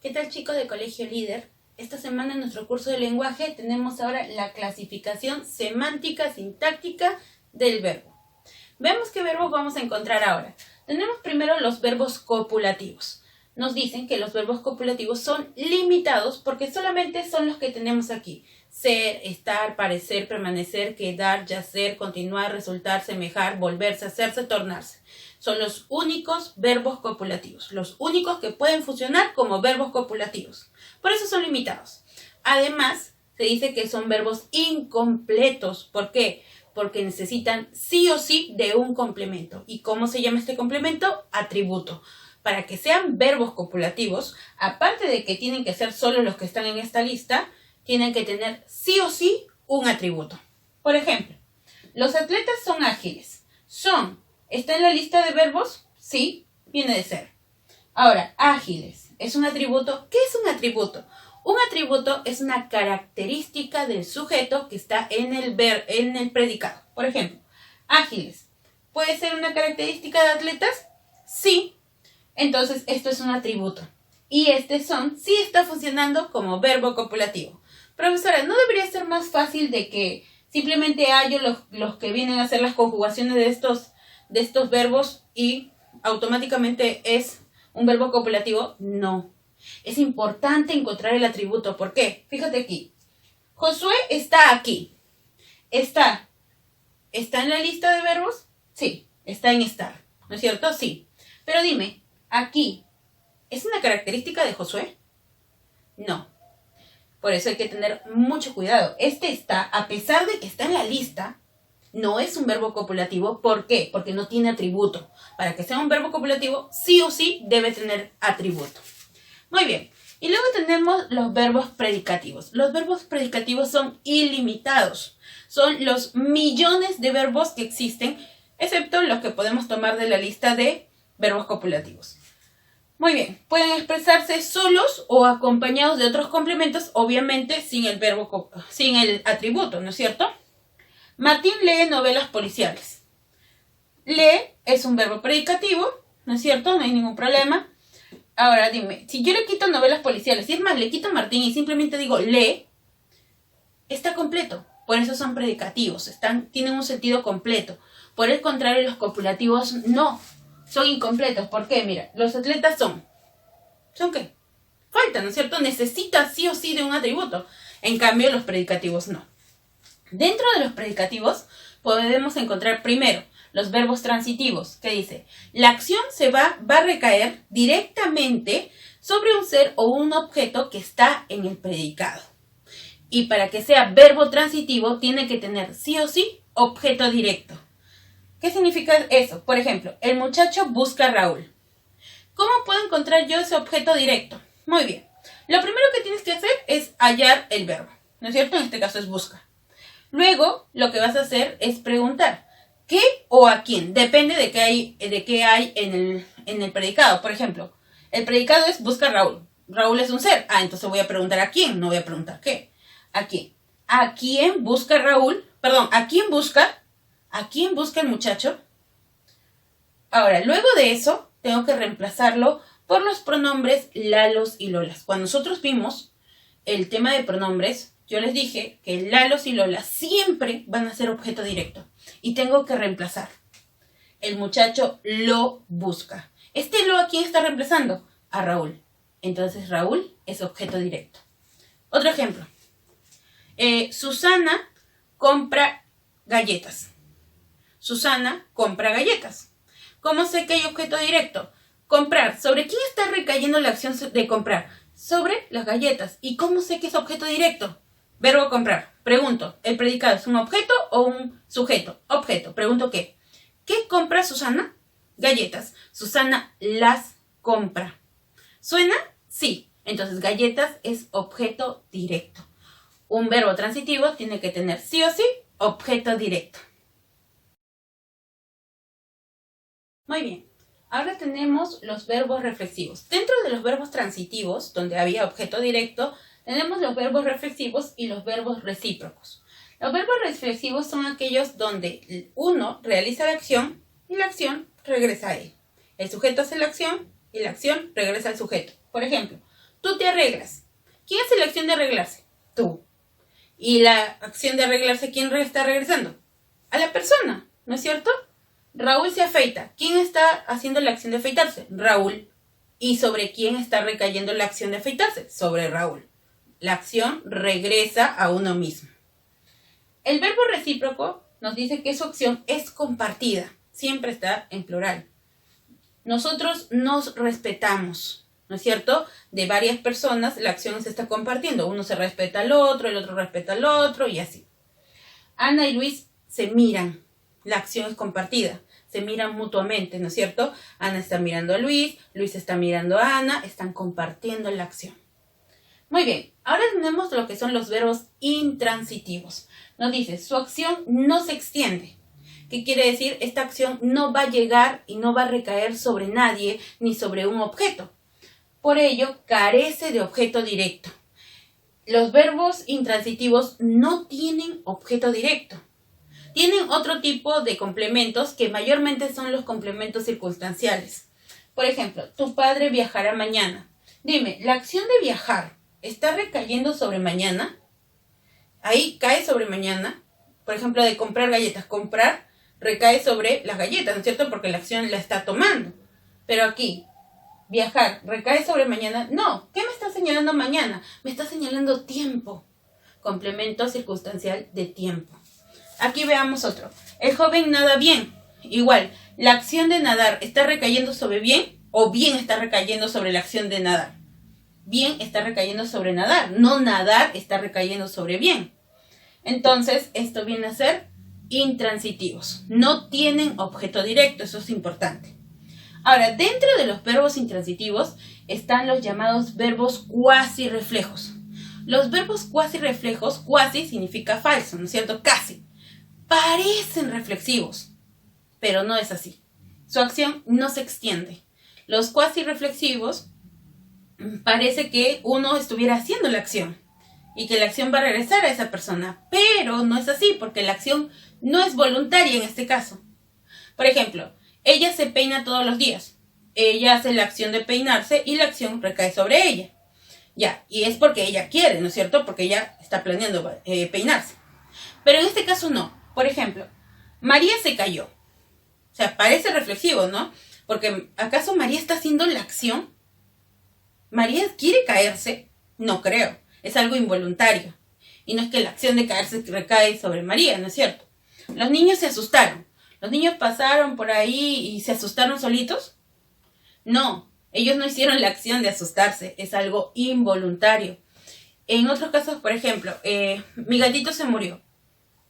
¿Qué tal, chicos de Colegio Líder? Esta semana en nuestro curso de lenguaje tenemos ahora la clasificación semántica sintáctica del verbo. Veamos qué verbos vamos a encontrar ahora. Tenemos primero los verbos copulativos. Nos dicen que los verbos copulativos son limitados porque solamente son los que tenemos aquí. Ser, estar, parecer, permanecer, quedar, yacer, continuar, resultar, semejar, volverse, hacerse, tornarse. Son los únicos verbos copulativos, los únicos que pueden funcionar como verbos copulativos. Por eso son limitados. Además, se dice que son verbos incompletos. ¿Por qué? Porque necesitan sí o sí de un complemento. ¿Y cómo se llama este complemento? Atributo. Para que sean verbos copulativos, aparte de que tienen que ser solo los que están en esta lista, tienen que tener sí o sí un atributo. Por ejemplo, los atletas son ágiles. ¿Está en la lista de verbos? Sí, viene de ser. Ahora, ágiles. ¿Es un atributo? ¿Qué es un atributo? Un atributo es una característica del sujeto que está en el predicado. Por ejemplo, ágiles. ¿Puede ser una característica de atletas? Sí. Entonces, esto es un atributo. Y sí está funcionando como verbo copulativo. Profesora, ¿no debería ser más fácil de que simplemente hallo los que vienen a hacer las conjugaciones de estos verbos y automáticamente es un verbo copulativo? No. Es importante encontrar el atributo. ¿Por qué? Fíjate aquí. Josué está aquí. ¿Está en la lista de verbos? Sí. Está en estar. ¿No es cierto? Sí. Pero dime, aquí, ¿es una característica de Josué? No. Por eso hay que tener mucho cuidado. A pesar de que está en la lista, no es un verbo copulativo. ¿Por qué? Porque no tiene atributo. Para que sea un verbo copulativo, sí o sí debe tener atributo. Muy bien. Y luego tenemos los verbos predicativos. Los verbos predicativos son ilimitados. Son los millones de verbos que existen, excepto los que podemos tomar de la lista de verbos copulativos. Muy bien. Pueden expresarse solos o acompañados de otros complementos, obviamente sin el atributo, ¿no es cierto? Martín lee novelas policiales. Lee es un verbo predicativo, ¿no es cierto? No hay ningún problema. Ahora dime, si yo le quito novelas policiales, y es más, le quito Martín y simplemente digo lee, está completo. Por eso son predicativos, tienen un sentido completo. Por el contrario, los copulativos no, son incompletos. ¿Por qué? Mira, los atletas ¿son qué? Falta, ¿no es cierto? Necesita sí o sí de un atributo. En cambio, los predicativos no. Dentro de los predicativos podemos encontrar primero los verbos transitivos, que dice, la acción va a recaer directamente sobre un ser o un objeto que está en el predicado. Y para que sea verbo transitivo, tiene que tener sí o sí objeto directo. ¿Qué significa eso? Por ejemplo, el muchacho busca a Raúl. ¿Cómo puedo encontrar yo ese objeto directo? Muy bien. Lo primero que tienes que hacer es hallar el verbo, ¿no es cierto? En este caso es busca. Luego, lo que vas a hacer es preguntar ¿qué o a quién? Depende de qué hay en el predicado. Por ejemplo, el predicado es busca a Raúl. Raúl es un ser. Entonces voy a preguntar a quién, no voy a preguntar qué. ¿A quién? ¿A quién busca Raúl? Perdón, ¿a quién busca? ¿A quién busca el muchacho? Ahora, luego de eso, tengo que reemplazarlo por los pronombres lalos y lolas. Cuando nosotros vimos el tema de pronombres, yo les dije que lalos y lolas siempre van a ser objeto directo. Y tengo que reemplazar. El muchacho lo busca. ¿Lo a quién está reemplazando? A Raúl. Entonces Raúl es objeto directo. Otro ejemplo. Susana compra galletas. Susana compra galletas. ¿Cómo sé que hay objeto directo? Comprar. ¿Sobre quién está recayendo la acción de comprar? Sobre las galletas. ¿Y cómo sé que es objeto directo? Verbo comprar. Pregunto, ¿el predicado es un objeto o un sujeto? Objeto. Pregunto ¿qué? ¿Qué compra Susana? Galletas. Susana las compra. ¿Suena? Sí. Entonces galletas es objeto directo. Un verbo transitivo tiene que tener sí o sí objeto directo. Muy bien. Ahora tenemos los verbos reflexivos. Dentro de los verbos transitivos, donde había objeto directo, tenemos los verbos reflexivos y los verbos recíprocos. Los verbos reflexivos son aquellos donde uno realiza la acción y la acción regresa a él. El sujeto hace la acción y la acción regresa al sujeto. Por ejemplo, tú te arreglas. ¿Quién hace la acción de arreglarse? Tú. ¿Y la acción de arreglarse, quién está regresando? A la persona, ¿no es cierto? Raúl se afeita. ¿Quién está haciendo la acción de afeitarse? Raúl. ¿Y sobre quién está recayendo la acción de afeitarse? Sobre Raúl. La acción regresa a uno mismo. El verbo recíproco nos dice que su acción es compartida. Siempre está en plural. Nosotros nos respetamos, ¿no es cierto? De varias personas la acción se está compartiendo. Uno se respeta al otro, el otro respeta al otro y así. Ana y Luis se miran. La acción es compartida. Se miran mutuamente, ¿no es cierto? Ana está mirando a Luis, Luis está mirando a Ana, están compartiendo la acción. Muy bien, ahora tenemos lo que son los verbos intransitivos. Nos dice, su acción no se extiende. ¿Qué quiere decir? Esta acción no va a llegar y no va a recaer sobre nadie ni sobre un objeto. Por ello, carece de objeto directo. Los verbos intransitivos no tienen objeto directo. Tienen otro tipo de complementos que mayormente son los complementos circunstanciales. Por ejemplo, tu padre viajará mañana. Dime, ¿la acción de viajar está recayendo sobre mañana? Ahí cae sobre mañana. Por ejemplo, de comprar galletas. Comprar recae sobre las galletas, ¿no es cierto? Porque la acción la está tomando. Pero aquí, viajar, ¿recae sobre mañana? No. ¿Qué me está señalando mañana? Me está señalando tiempo. Complemento circunstancial de tiempo. Aquí veamos otro. El joven nada bien. Igual, ¿la acción de nadar está recayendo sobre bien o bien está recayendo sobre la acción de nadar? Bien está recayendo sobre nadar. No nadar está recayendo sobre bien. Entonces, esto viene a ser intransitivos. No tienen objeto directo. Eso es importante. Ahora, dentro de los verbos intransitivos están los llamados verbos cuasi reflejos. Los verbos cuasi reflejos, cuasi significa falso, ¿no es cierto? Casi. Parecen reflexivos, pero no es así. Su acción no se extiende. Los cuasi reflexivos parece que uno estuviera haciendo la acción y que la acción va a regresar a esa persona, pero no es así porque la acción no es voluntaria en este caso. Por ejemplo, ella se peina todos los días. Ella hace la acción de peinarse y la acción recae sobre ella. Ya, y es porque ella quiere, ¿no es cierto? Porque ella está planeando peinarse. Pero en este caso no. Por ejemplo, María se cayó. O sea, parece reflexivo, ¿no? Porque ¿acaso María está haciendo la acción? ¿María quiere caerse? No creo. Es algo involuntario. Y no es que la acción de caerse recae sobre María, ¿no es cierto? Los niños se asustaron. ¿Los niños pasaron por ahí y se asustaron solitos? No, ellos no hicieron la acción de asustarse. Es algo involuntario. En otros casos, por ejemplo, mi gatito se murió.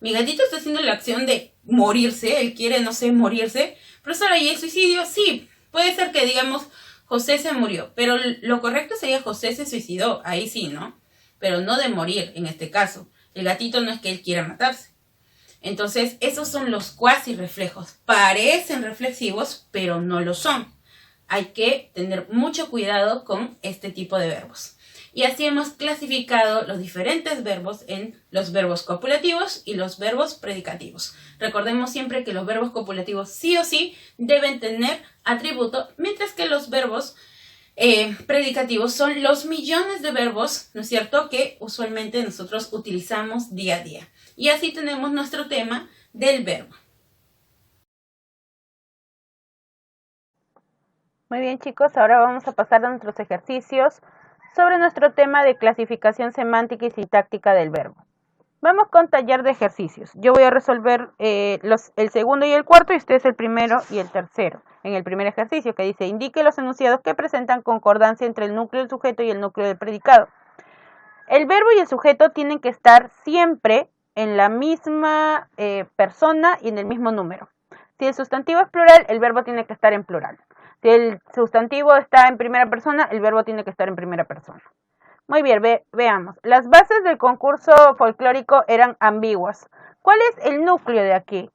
Mi gatito está haciendo la acción de morirse, él quiere, no sé, morirse. Profesora, ¿y el suicidio? Sí, puede ser que digamos José se murió, pero lo correcto sería José se suicidó, ahí sí, ¿no? Pero no de morir en este caso. El gatito no es que él quiera matarse. Entonces, esos son los cuasi reflejos. Parecen reflexivos, pero no lo son. Hay que tener mucho cuidado con este tipo de verbos. Y así hemos clasificado los diferentes verbos en los verbos copulativos y los verbos predicativos. Recordemos siempre que los verbos copulativos sí o sí deben tener atributo, mientras que los verbos predicativos son los millones de verbos, ¿no es cierto?, que usualmente nosotros utilizamos día a día. Y así tenemos nuestro tema del verbo. Muy bien, chicos, ahora vamos a pasar a nuestros ejercicios sobre nuestro tema de clasificación semántica y sintáctica del verbo. Vamos con taller de ejercicios. Yo voy a resolver el segundo y el cuarto y ustedes el primero y el tercero. En el primer ejercicio que dice, indique los enunciados que presentan concordancia entre el núcleo del sujeto y el núcleo del predicado. El verbo y el sujeto tienen que estar siempre en la misma persona y en el mismo número. Si el sustantivo es plural, el verbo tiene que estar en plural. Si el sustantivo está en primera persona, el verbo tiene que estar en primera persona. Muy bien, veamos. Las bases del concurso folclórico eran ambiguas. ¿Cuál es el núcleo de aquí?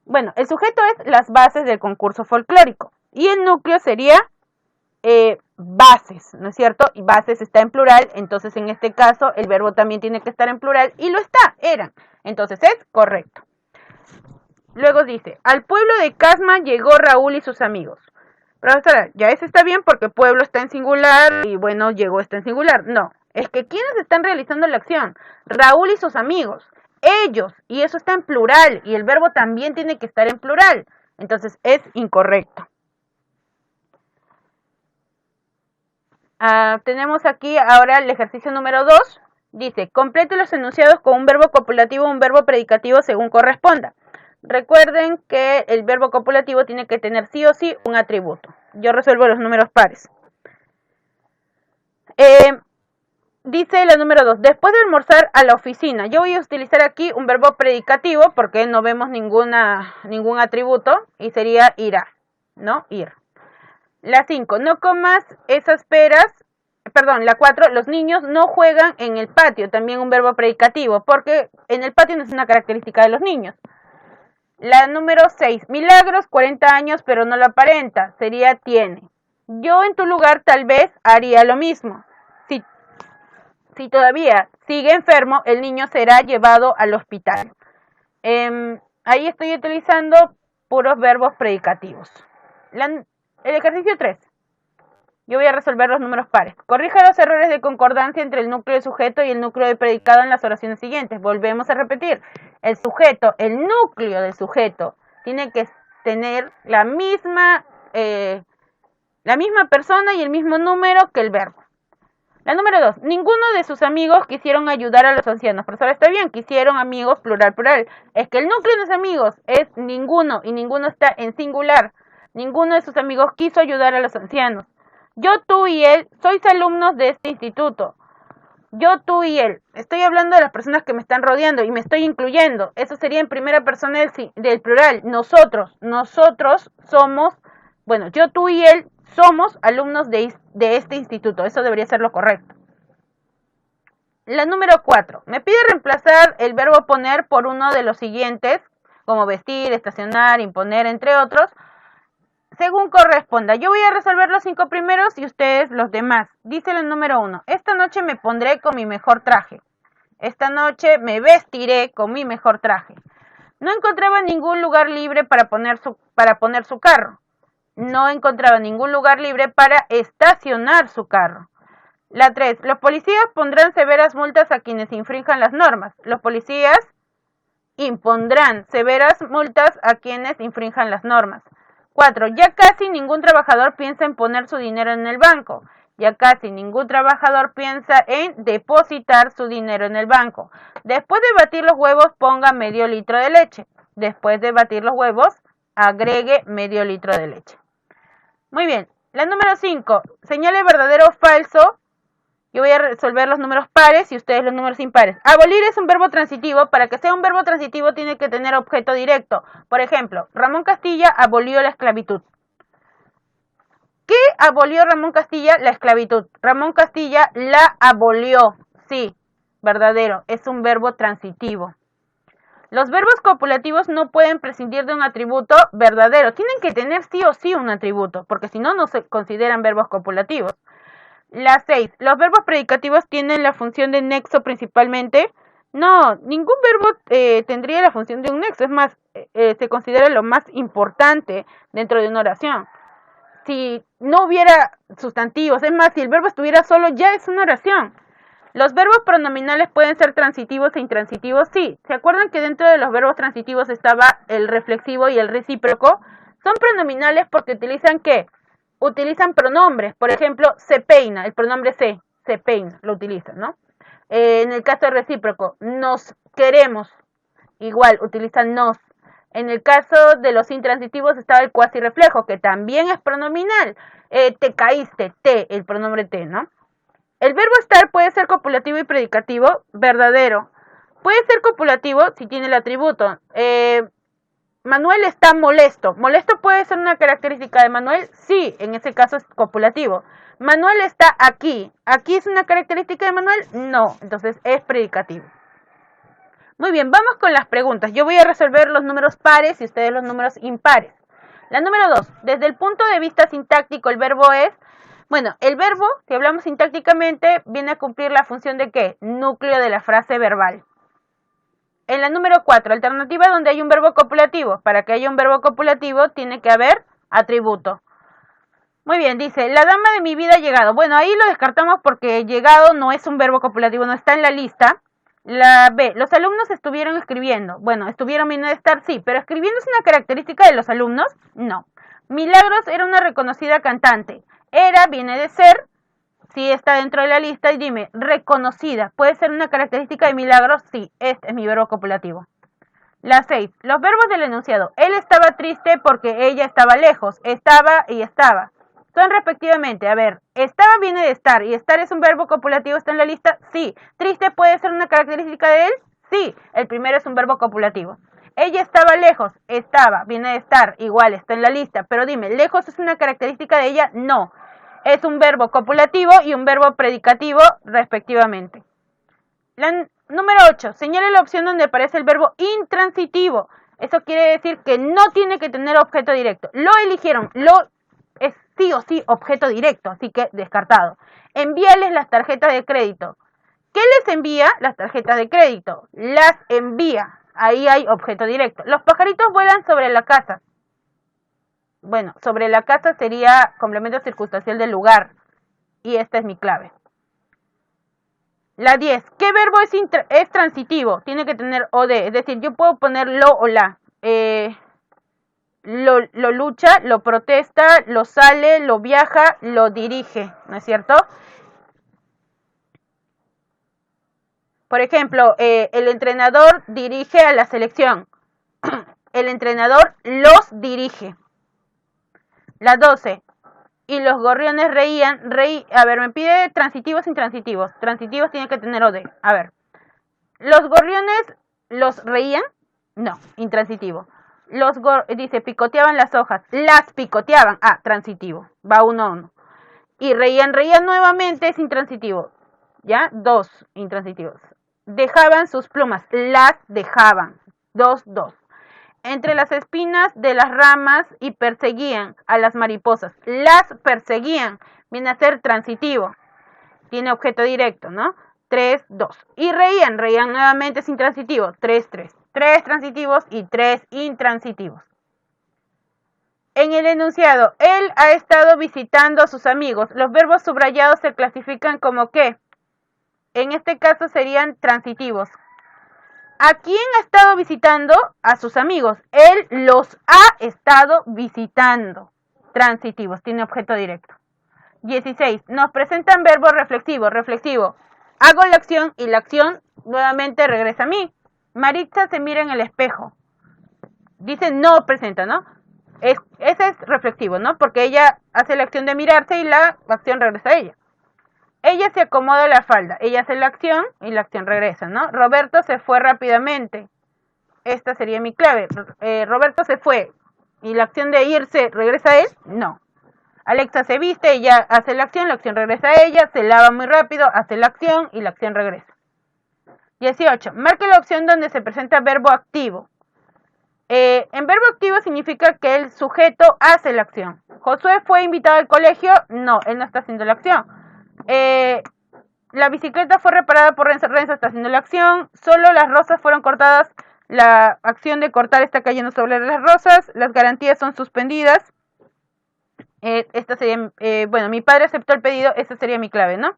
Bueno, el sujeto es las bases del concurso folclórico. Y el núcleo sería bases, ¿no es cierto? Y bases está en plural, entonces en este caso el verbo también tiene que estar en plural. Y lo está, eran. Entonces es correcto. Luego dice, al pueblo de Casma llegó Raúl y sus amigos. Profesora, ya eso está bien porque pueblo está en singular y bueno, llegó está en singular. No, es que ¿quiénes están realizando la acción? Raúl y sus amigos. Ellos, y eso está en plural, y el verbo también tiene que estar en plural. Entonces es incorrecto. Tenemos aquí ahora el ejercicio número 2. Dice, complete los enunciados con un verbo copulativo o un verbo predicativo según corresponda. Recuerden que el verbo copulativo tiene que tener sí o sí un atributo. Yo resuelvo los números pares. Dice la número 2, después de almorzar a la oficina. Yo voy a utilizar aquí un verbo predicativo porque no vemos ningún atributo y sería irá, ¿no? Ir. La 5, no comas esas peras. Perdón, la 4, los niños no juegan en el patio, también un verbo predicativo, porque en el patio no es una característica de los niños. La número 6, Milagros, 40 años, pero no lo aparenta, sería tiene. Yo en tu lugar tal vez haría lo mismo. Si todavía sigue enfermo, el niño será llevado al hospital. Ahí estoy utilizando puros verbos predicativos. El ejercicio 3. Yo voy a resolver los números pares. Corrija los errores de concordancia entre el núcleo de sujeto y el núcleo de predicado en las oraciones siguientes. Volvemos a repetir. El sujeto, el núcleo del sujeto, tiene que tener la misma persona y el mismo número que el verbo. La número 2. Ninguno de sus amigos quisieron ayudar a los ancianos. Profesor, está bien, quisieron amigos, plural. Es que el núcleo de los amigos es ninguno y ninguno está en singular. Ninguno de sus amigos quiso ayudar a los ancianos. Yo, tú y él sois alumnos de este instituto. Yo, tú y él. Estoy hablando de las personas que me están rodeando y me estoy incluyendo. Eso sería en primera persona del plural. Nosotros somos, bueno, yo, tú y él somos alumnos de este instituto. Eso debería ser lo correcto. La número 4. Me pide reemplazar el verbo poner por uno de los siguientes, como vestir, estacionar, imponer, entre otros, según corresponda. Yo voy a resolver los 5 primeros y ustedes los demás. Dice la número 1. Esta noche me pondré con mi mejor traje. Esta noche me vestiré con mi mejor traje. No encontraba ningún lugar libre para poner su carro. No encontraba ningún lugar libre para estacionar su carro. La 3. Los policías pondrán severas multas a quienes infrinjan las normas. Los policías impondrán severas multas a quienes infrinjan las normas. 4. Ya casi ningún trabajador piensa en poner su dinero en el banco. Ya casi ningún trabajador piensa en depositar su dinero en el banco. Después de batir los huevos, ponga medio litro de leche. Después de batir los huevos, agregue medio litro de leche. Muy bien. La número 5. Señale verdadero o falso. Yo voy a resolver los números pares y ustedes los números impares. Abolir es un verbo transitivo. Para que sea un verbo transitivo tiene que tener objeto directo. Por ejemplo, Ramón Castilla abolió la esclavitud. ¿Qué abolió Ramón Castilla? La esclavitud. Ramón Castilla la abolió. Sí, verdadero. Es un verbo transitivo. Los verbos copulativos no pueden prescindir de un atributo verdadero. Tienen que tener sí o sí un atributo, porque si no, no se consideran verbos copulativos. La 6. ¿Los verbos predicativos tienen la función de nexo principalmente? No, ningún verbo tendría la función de un nexo. Es más, se considera lo más importante dentro de una oración. Si no hubiera sustantivos, es más, si el verbo estuviera solo, ya es una oración. ¿Los verbos pronominales pueden ser transitivos e intransitivos? Sí. ¿Se acuerdan que dentro de los verbos transitivos estaba el reflexivo y el recíproco? Son pronominales porque utilizan ¿qué? Utilizan pronombres. Por ejemplo, se peina, el pronombre se peina, lo utilizan, ¿no? En el caso del recíproco, nos queremos, igual, utilizan nos. En el caso de los intransitivos estaba el cuasirreflejo, que también es pronominal. Te caíste, el pronombre te, ¿no? El verbo estar puede ser copulativo y predicativo, verdadero. Puede ser copulativo si tiene el atributo. Manuel está molesto. ¿Molesto puede ser una característica de Manuel? Sí, en ese caso es copulativo. Manuel está aquí. ¿Aquí es una característica de Manuel? No, entonces es predicativo. Muy bien, vamos con las preguntas. Yo voy a resolver los números pares y ustedes los números impares. La número 2. Desde el punto de vista sintáctico, el verbo es... Bueno, el verbo, que hablamos sintácticamente, viene a cumplir la función de ¿qué? Núcleo de la frase verbal. En la número 4, alternativa donde hay un verbo copulativo. Para que haya un verbo copulativo tiene que haber atributo. Muy bien, dice, la dama de mi vida ha llegado. Bueno, ahí lo descartamos porque llegado no es un verbo copulativo, no está en la lista. La B, los alumnos estuvieron escribiendo. Bueno, estuvieron viene de estar, sí, pero escribiendo es una característica de los alumnos, no. Milagros era una reconocida cantante. Era viene de ser, sí está dentro de la lista. Y dime, reconocida, ¿puede ser una característica de Milagros? Sí, este es mi verbo copulativo. La 6, los verbos del enunciado. Él estaba triste porque ella estaba lejos. Estaba y estaba. Son respectivamente, a ver, estaba viene de estar, y estar es un verbo copulativo, ¿está en la lista? Sí. ¿Triste puede ser una característica de él? Sí. El primero es un verbo copulativo. Ella estaba lejos, estaba, viene de estar, igual, está en la lista, pero dime, ¿lejos es una característica de ella? No. Es un verbo copulativo y un verbo predicativo, respectivamente. La número 8, señale la opción donde aparece el verbo intransitivo. Eso quiere decir que no tiene que tener objeto directo. Lo eligieron, es sí o sí objeto directo, así que descartado. Envíales las tarjetas de crédito. ¿Qué les envía? Las tarjetas de crédito. Las envía. Ahí hay objeto directo. Los pajaritos vuelan sobre la casa. Bueno, sobre la casa sería complemento circunstancial del lugar. Y esta es mi clave. La 10. ¿Qué verbo es transitivo? Tiene que tener OD. Es decir, yo puedo poner lo o la. Lo lucha, lo protesta, lo sale, lo viaja, lo dirige, ¿no es cierto? Por ejemplo, el entrenador dirige a la selección. El entrenador los dirige. La 12. Y los gorriones reían. A ver, me pide transitivos e intransitivos. Transitivos tiene que tener OD. A ver. ¿Los gorriones los reían? No, intransitivo. Dice, picoteaban las hojas. Las picoteaban. Ah, transitivo. Va 1 a 1. Y reían nuevamente es intransitivo. ¿Ya? 2 intransitivos. Dejaban sus plumas. Las dejaban. 2, 2. Entre las espinas de las ramas y perseguían a las mariposas. Las perseguían. Viene a ser transitivo. Tiene objeto directo, ¿no? 3, 2. Y reían nuevamente es intransitivo. 3, 3. 3 transitivos y 3 intransitivos. En el enunciado, él ha estado visitando a sus amigos. Los verbos subrayados se clasifican como ¿qué? En este caso serían transitivos. ¿A quién ha estado visitando? A sus amigos. Él los ha estado visitando. Transitivos, tiene objeto directo. 16. Nos presentan verbos reflexivos. Reflexivo. Hago la acción y la acción nuevamente regresa a mí. Maritza se mira en el espejo. Dice no presenta, ¿no? Ese es reflexivo, ¿no? Porque ella hace la acción de mirarse y la acción regresa a ella. Ella se acomoda la falda. Ella hace la acción y la acción regresa, ¿no? Roberto se fue rápidamente. Esta sería mi clave. Roberto se fue y la acción de irse regresa a él. No. Alexa se viste, ella hace la acción regresa a ella. Se lava muy rápido, hace la acción y la acción regresa. 18. Marque la opción donde se presenta verbo activo. En verbo activo significa que el sujeto hace la acción. ¿Josué fue invitado al colegio? No, él no está haciendo la acción. La bicicleta fue reparada por Renzo. Renzo está haciendo la acción. Solo las rosas fueron cortadas. La acción de cortar está cayendo sobre las rosas. Las garantías son suspendidas. Esta sería, mi padre aceptó el pedido. Esta sería mi clave, ¿no?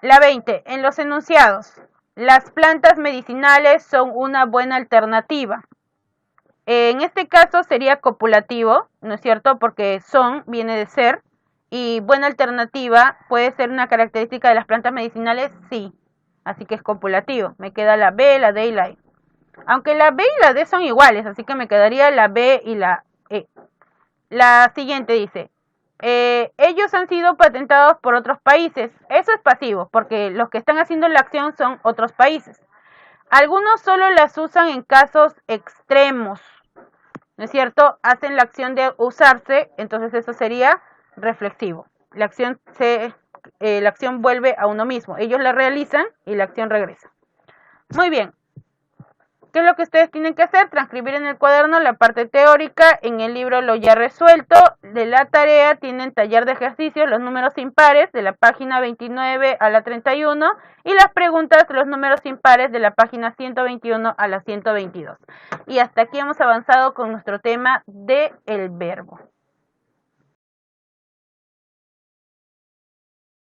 La 20. En los enunciados. Las plantas medicinales son una buena alternativa. En este caso sería copulativo, ¿no es cierto? Porque son viene de ser. Y buena alternativa puede ser una característica de las plantas medicinales, sí. Así que es copulativo. Me queda la B, la D y la E. Aunque la B y la D son iguales, así que me quedaría la B y la E. La siguiente dice, ellos han sido patentados por otros países. Eso es pasivo, porque los que están haciendo la acción son otros países. Algunos solo las usan en casos extremos, ¿no es cierto? Hacen la acción de usarse, entonces eso sería reflexivo. La acción vuelve a uno mismo. Ellos la realizan y la acción regresa. Muy bien. ¿Qué es lo que ustedes tienen que hacer? Transcribir en el cuaderno la parte teórica. En el libro lo ya resuelto. De la tarea tienen taller de ejercicios, los números impares de la página 29 a la 31 y las preguntas, los números impares de la página 121 a la 122. Y hasta aquí hemos avanzado con nuestro tema del verbo.